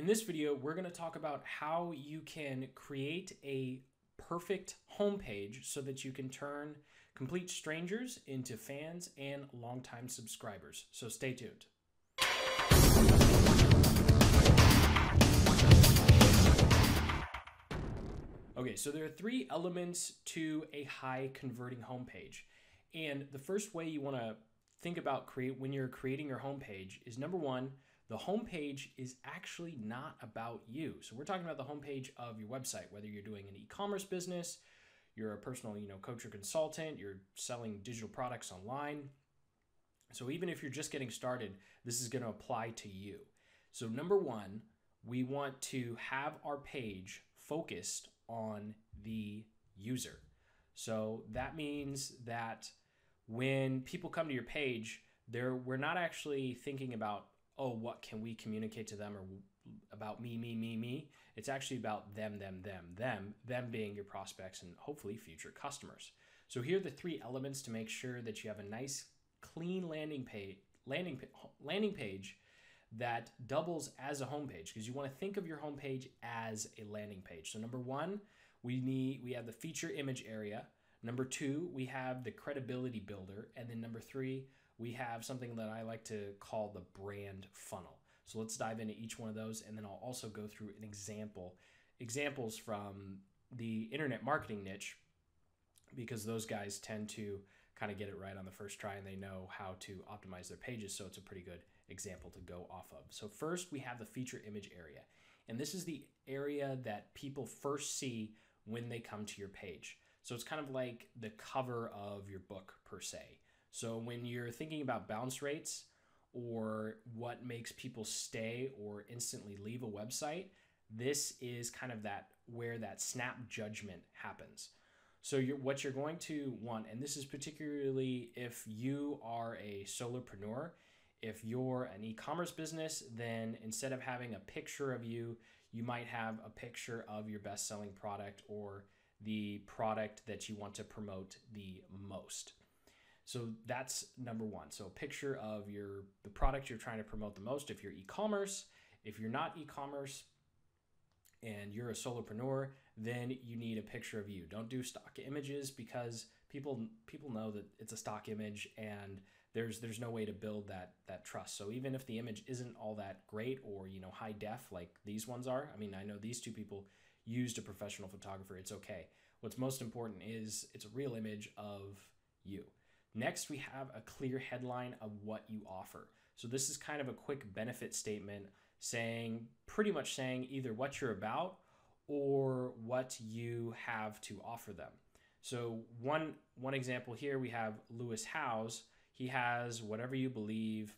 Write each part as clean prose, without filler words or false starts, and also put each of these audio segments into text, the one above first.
In this video, we're going to talk about how you can create a perfect homepage so that you can turn complete strangers into fans and longtime subscribers. So stay tuned. Okay, so there are three elements to a high converting homepage. And the first way you want to think about when you're creating your homepage is, number one, the homepage is actually not about you. So we're talking about the homepage of your website, whether you're doing an e-commerce business, you're a personal, coach or consultant, you're selling digital products online. So even if you're just getting started, this is going to apply to you. So number one, we want to have our page focused on the user. So that means that when people come to your page, we're not actually thinking about, oh, what can we communicate to them, or about me. It's actually about them being your prospects and hopefully future customers. So here are the three elements to make sure that you have a nice, clean landing page that doubles as a homepage, because you want to think of your homepage as a landing page. So number one, we have the feature image area. Number two, we have the credibility builder. And then number three, we have something that I like to call the brand funnel. So let's dive into each one of those, and then I'll also go through an examples from the internet marketing niche, because those guys tend to kind of get it right on the first try and they know how to optimize their pages. So it's a pretty good example to go off of. So first, we have the feature image area. And this is the area that people first see when they come to your page. So it's kind of like the cover of your book per se. So when you're thinking about bounce rates or what makes people stay or instantly leave a website, this is kind of where that snap judgment happens. So what you're going to want, and this is particularly if you are a solopreneur, if you're an e-commerce business, then instead of having a picture of you, you might have a picture of your best-selling product or the product that you want to promote the most. So that's number one. So a picture of the product you're trying to promote the most if you're e-commerce. If you're not e-commerce and you're a solopreneur, then you need a picture of you. Don't do stock images, because people know that it's a stock image and there's no way to build that trust. So even if the image isn't all that great or high def like these ones are, I mean, I know these two people used a professional photographer, it's okay. What's most important is it's a real image of you. Next, we have a clear headline of what you offer. So this is kind of a quick benefit statement pretty much saying either what you're about or what you have to offer them. So one example here, we have Lewis Howes. He has whatever you believe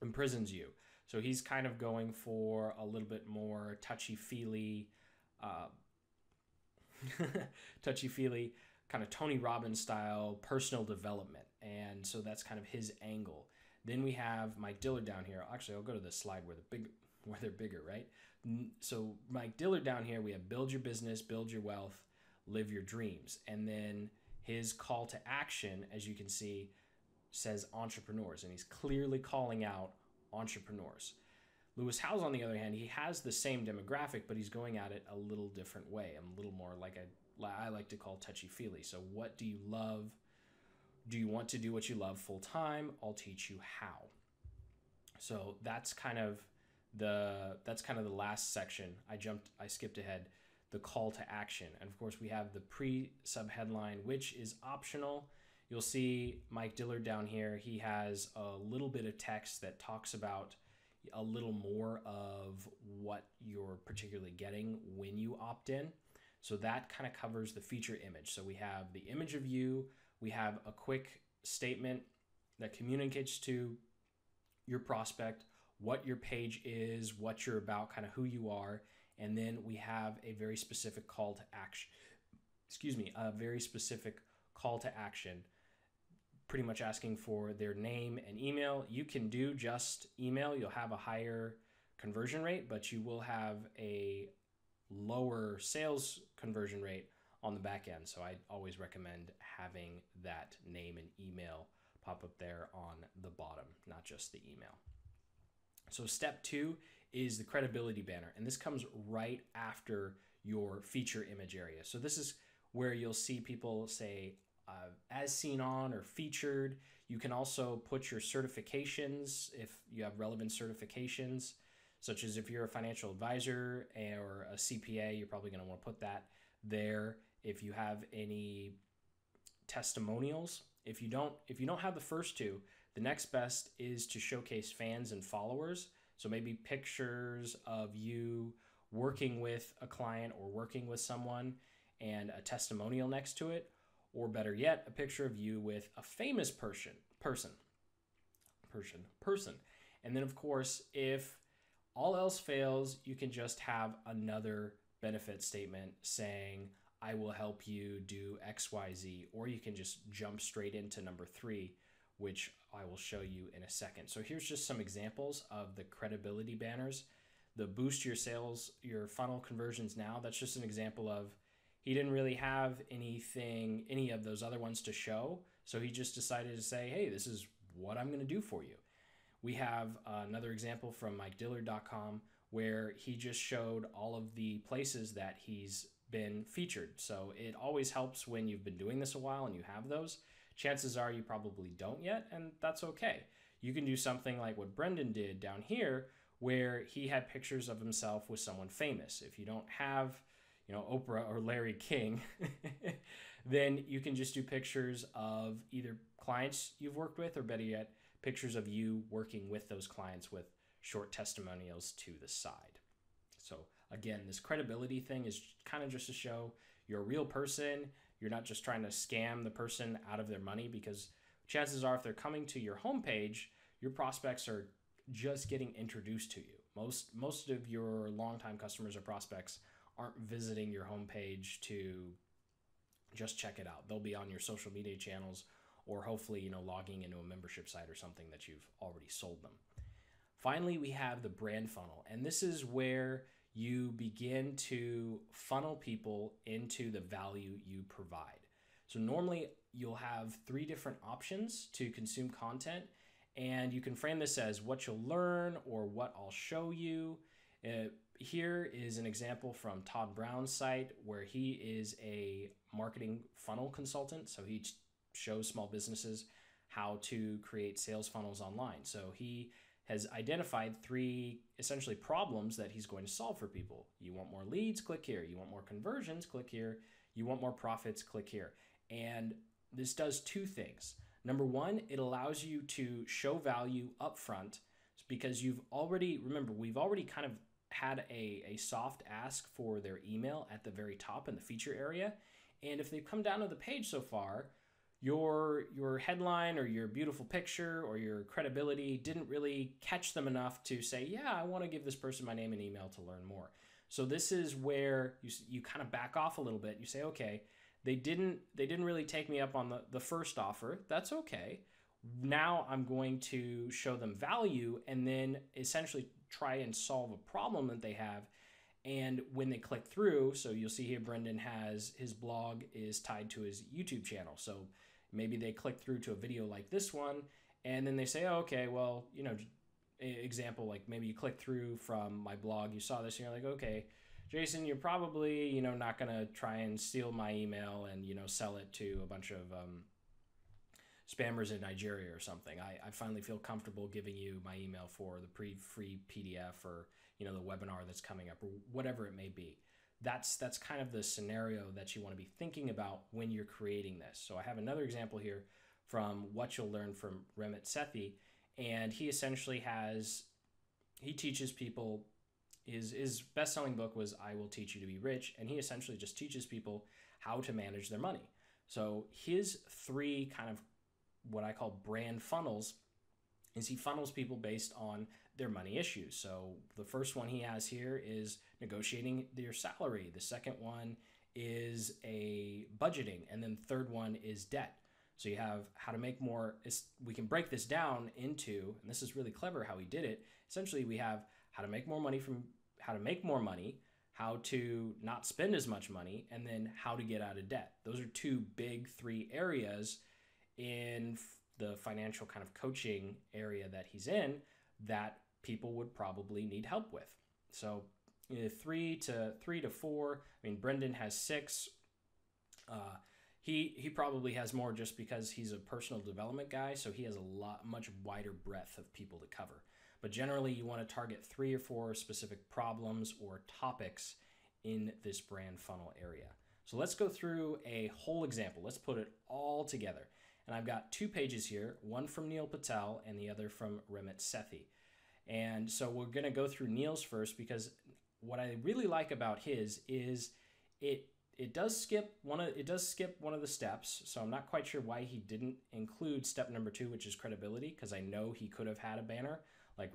imprisons you. So he's kind of going for a little bit more touchy-feely, kind of Tony Robbins style personal development. And so that's kind of his angle. Then we have Mike Dillard down here. Actually, I'll go to the slide where they're bigger, right? So Mike Dillard down here, we have build your business, build your wealth, live your dreams. And then his call to action, as you can see, says entrepreneurs, and he's clearly calling out entrepreneurs. Lewis Howes, on the other hand, he has the same demographic, but he's going at it a little different way, a little more like I like to call touchy-feely. So what do you love? Do you want to do what you love full time? I'll teach you how. So that's kind of the last section. I skipped ahead, the call to action. And of course we have the pre-subheadline, which is optional. You'll see Mike Dillard down here. He has a little bit of text that talks about a little more of what you're particularly getting when you opt in. So that kind of covers the feature image. So we have the image of you. We have a quick statement that communicates to your prospect what your page is, what you're about, kind of who you are. And then we have a very specific call to action. A very specific call to action, pretty much asking for their name and email. You can do just email. You'll have a higher conversion rate, but you will have a lower sales conversion rate on the back end. So I always recommend having that name and email pop up there on the bottom, not just the email. So step two is the credibility banner. And this comes right after your feature image area. So this is where you'll see people say as seen on or featured. You can also put your certifications if you have relevant certifications, such as if you're a financial advisor or a CPA, you're probably going to want to put that there. If you have any testimonials, if you don't have the first two, the next best is to showcase fans and followers. So maybe pictures of you working with a client or working with someone and a testimonial next to it, or better yet, a picture of you with a famous person. And then of course, if all else fails, you can just have another benefit statement saying, I will help you do XYZ, or you can just jump straight into number 3, which I will show you in a second. So here's just some examples of the credibility banners. The boost your sales, your funnel conversions now, that's just an example of, he didn't really have any of those other ones to show. So he just decided to say, hey, this is what I'm going to do for you. We have another example from MikeDillard.com where he just showed all of the places that he's been featured. So it always helps when you've been doing this a while and you have those. Chances are you probably don't yet, and that's okay. You can do something like what Brendan did down here, where he had pictures of himself with someone famous. If you don't have, Oprah or Larry King, then you can just do pictures of either clients you've worked with, or better yet, pictures of you working with those clients with short testimonials to the side. So again, this credibility thing is kind of just to show you're a real person. You're not just trying to scam the person out of their money, because chances are if they're coming to your homepage, your prospects are just getting introduced to you. Most of your longtime customers or prospects aren't visiting your homepage to just check it out. They'll be on your social media channels, or hopefully, logging into a membership site or something that you've already sold them. Finally, we have the brand funnel, and this is where you begin to funnel people into the value you provide. So normally you'll have 3 different options to consume content, and you can frame this as what you'll learn or what I'll show you. Here is an example from Todd Brown's site where he is a marketing funnel consultant. So he shows small businesses how to create sales funnels online. So he has identified 3 essentially problems that he's going to solve for people. You want more leads? Click here. You want more conversions? Click here. You want more profits? Click here. And this does 2 things. Number 1, it allows you to show value upfront, because we've already kind of had a soft ask for their email at the very top in the feature area. And if they've come down to the page so far, your headline or your beautiful picture or your credibility didn't really catch them enough to say, yeah, I want to give this person my name and email to learn more. So this is where you kind of back off a little bit. You say, okay, they didn't really take me up on the first offer. That's okay. Now I'm going to show them value and then essentially try and solve a problem that they have. And when they click through, so you'll see here Brendan has his blog is tied to his YouTube channel. So maybe they click through to a video like this one, and then they say, oh, okay, well, example, like maybe you click through from my blog, you saw this, and you're like, okay, Jason, you're probably, not going to try and steal my email and, sell it to a bunch of spammers in Nigeria or something. I finally feel comfortable giving you my email for the free PDF or, the webinar that's coming up or whatever it may be. That's kind of the scenario that you want to be thinking about when you're creating this. So I have another example here from What You'll Learn from Remit Sethi, and he essentially he teaches people, his best-selling book was I Will Teach You to Be Rich, and he essentially just teaches people how to manage their money. So his 3 kind of what I call brand funnels is he funnels people based on their money issues. So the first one he has here is negotiating their salary. The second one is a budgeting. And then the third one is debt. So you have how to make more. We can break this down into, and this is really clever how he did it. Essentially, we have how to make more money, how to not spend as much money, and then how to get out of debt. Those are 2 big 3 areas in the financial kind of coaching area that he's in that people would probably need help with. So 3 to 4. I mean, Brendan has 6. He probably has more just because he's a personal development guy, so he has much wider breadth of people to cover. But generally, you want to target 3 or 4 specific problems or topics in this brand funnel area. So let's go through a whole example. Let's put it all together. And I've got 2 pages here, one from Neil Patel and the other from Remit Sethi. And so we're going to go through Neil's first, because what I really like about his is it does skip one of the steps. So I'm not quite sure why he didn't include step number 2, which is credibility, because I know he could have had a banner like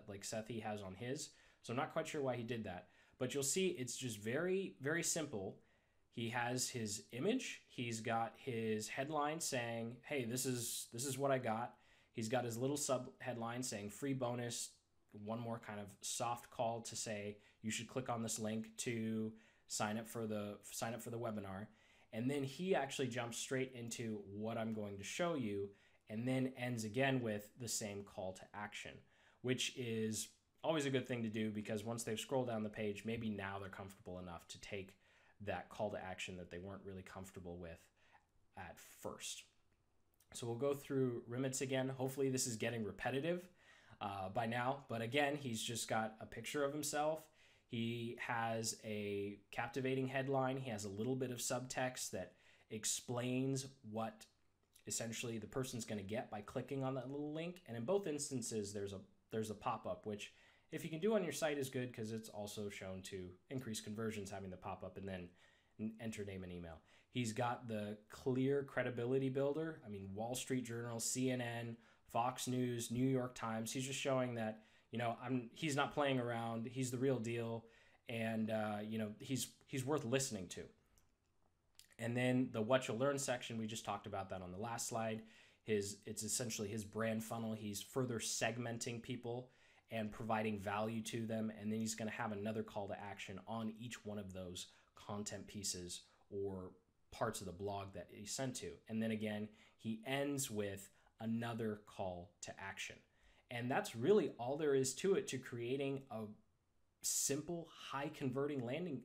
like Sethi has on his. So I'm not quite sure why he did that. But you'll see it's just very, very simple. He has his image. He's got his headline saying, hey, this is what I got. He's got his little sub headline saying free bonus, one more kind of soft call to say you should click on this link to sign up for the webinar. And then he actually jumps straight into what I'm going to show you, and then ends again with the same call to action, which is always a good thing to do, because once they've scrolled down the page, maybe now they're comfortable enough to take that call to action that they weren't really comfortable with at first. So we'll go through Remit's again. Hopefully this is getting repetitive by now, but again, he's just got a picture of himself. He has a captivating headline. He has a little bit of subtext that explains what essentially the person's going to get by clicking on that little link. And in both instances, there's a pop-up, which if you can do on your site is good, because it's also shown to increase conversions having the pop-up and then enter name and email. He's got the clear credibility builder. I mean, Wall Street Journal, CNN, Fox News, New York Times. He's just showing that, he's not playing around. He's the real deal, and he's worth listening to. And then the what you'll learn section, we just talked about that on the last slide. It's essentially his brand funnel. He's further segmenting people and providing value to them, and then he's going to have another call to action on each one of those content pieces or parts of the blog that he sent to. And then again, he ends with another call to action. And that's really all there is to it, to creating a simple, high converting landing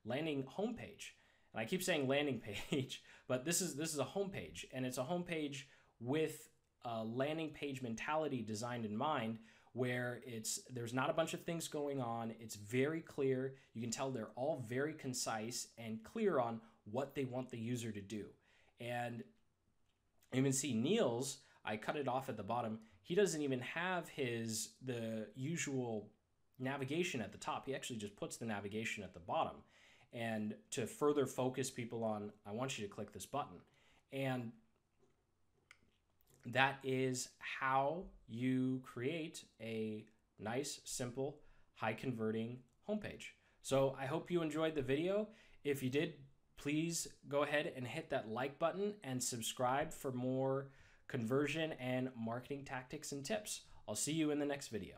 homepage. And I keep saying landing page, but this is a homepage, and it's a homepage with a landing page mentality designed in mind, where there's not a bunch of things going on. It's very clear. You can tell they're all very concise and clear on what they want the user to do. And you can see Neil's, I cut it off at the bottom. He doesn't even have the usual navigation at the top. He actually just puts the navigation at the bottom, and to further focus people on, I want you to click this button. And that is how you create a nice, simple, high converting homepage. So I hope you enjoyed the video. If you did, please go ahead and hit that like button and subscribe for more conversion and marketing tactics and tips. I'll see you in the next video.